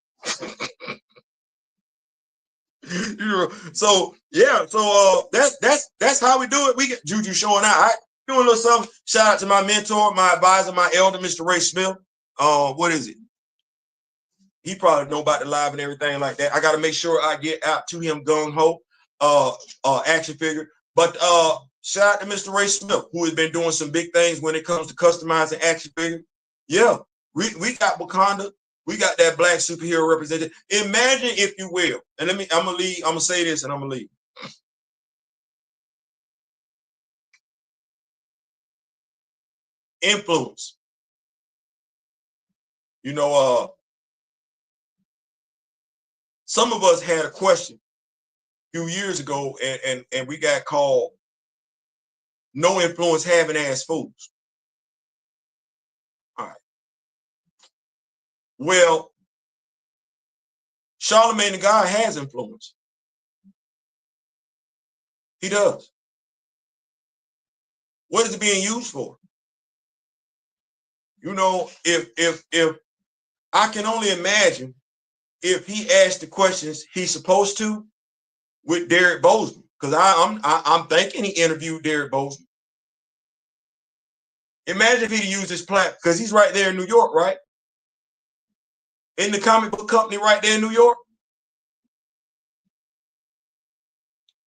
So that's how we do it. We get Juju showing out. Doing a little something. Shout out to my mentor, my advisor, my elder, Mr. Ray Smith. What is it? He probably know about the live and everything like that. I got to make sure I get out to him gung ho, action figure. But shout out to Mr. Ray Smith, who has been doing some big things when it comes to customizing action figure. Yeah, we got Wakanda. We got that Black superhero represented. Imagine, if you will, and I'm gonna say this and I'm gonna leave. Influence. You know, some of us had a question a few years ago, and we got called no influence having ass fools. All right. Well, Charlemagne the God has influence. He does. What is it being used for? You know, if I can only imagine if he asked the questions he's supposed to with Derek Bozeman, because I'm thinking he interviewed Derek Bozeman. Imagine if he used his platform, because he's right there in New York, right? In the comic book company right there in New York.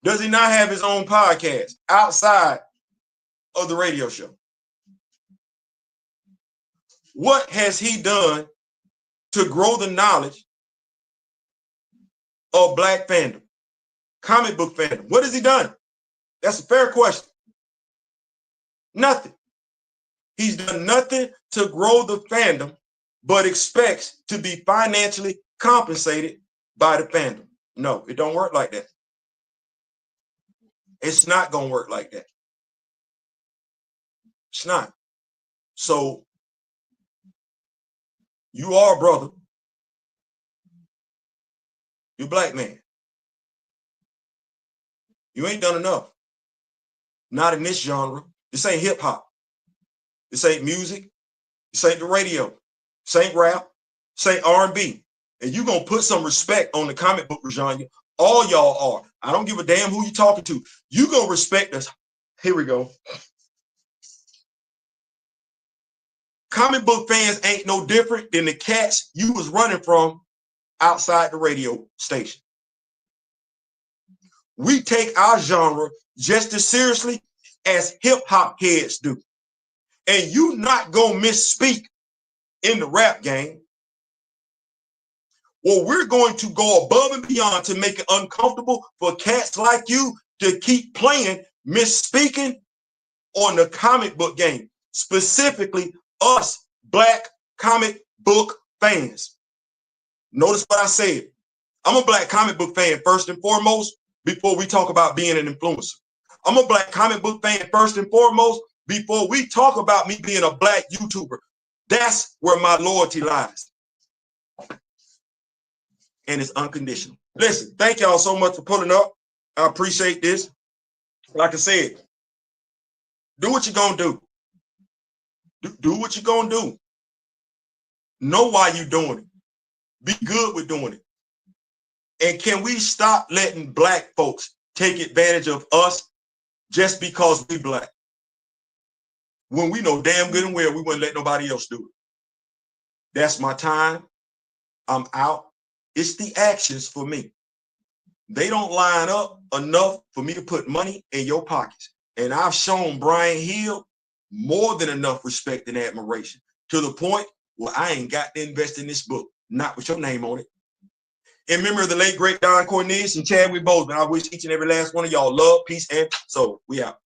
Does he not have his own podcast outside of the radio show? What has he done to grow the knowledge of black fandom, comic book fandom? What has he done? That's a fair question. Nothing. He's done nothing to grow the fandom, but expects to be financially compensated by the fandom. No, it don't work like that. It's not going to work like that. It's not. So you are a brother. You're a black man. You ain't done enough. Not in this genre. This ain't hip hop. This ain't music. This ain't the radio. This ain't rap. This ain't R&B. And you gonna put some respect on the comic book genre. All y'all are. I don't give a damn who you talking to. You gonna respect us. Here we go. Comic book fans ain't no different than the cats you was running from outside the radio station. We take our genre just as seriously as hip hop heads do. And you not gonna misspeak in the rap game. Well, we're going to go above and beyond to make it uncomfortable for cats like you to keep playing misspeaking on the comic book game, specifically us black comic book fans. Notice what I said. I'm a black comic book fan first and foremost before we talk about being an influencer. I'm a black comic book fan first and foremost before we talk about me being a black YouTuber. That's where my loyalty lies. And it's unconditional. Listen, thank y'all so much for pulling up. I appreciate this. Like I said, do what you're going to do. Do what you're going to do. Know why you're doing it. Be good with doing it. And can we stop letting black folks take advantage of us just because we black? When we know damn good and well we wouldn't let nobody else do it. That's my time. I'm out. It's the actions for me. They don't line up enough for me to put money in your pockets. And I've shown Bryan Hill more than enough respect and admiration to the point where I ain't got to invest in this book, not with your name on it. In memory of the late, great Don Cornelius and Chadwick Boseman, I wish each and every last one of y'all love, peace, and so we out.